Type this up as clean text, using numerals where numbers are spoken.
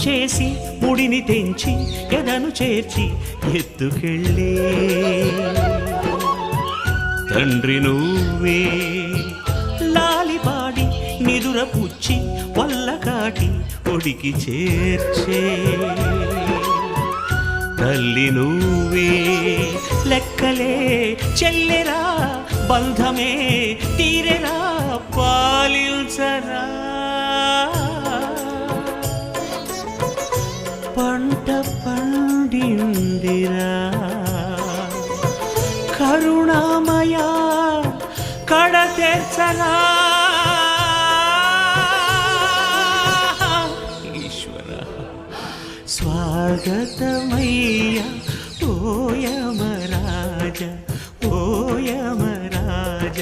చేసి ముడిని తెంచి ఎదను చేర్చి ఎత్తుకెళ్ళే తండ్రి నువ్వే లాలిపాడి నిదుర పుచ్చి వల్ల కాటి ఒడికి చేర్చే తల్లి నువ్వే లెక్కలే చెల్లెరా బంధమే తీరెరా పాలిల్చరా పంట పండిందిరా కరుణామయ కడ తెర్చరా ఈశ్వర స్వాగతమయ్యా ఓ యమరాజ ఓ యమరాజ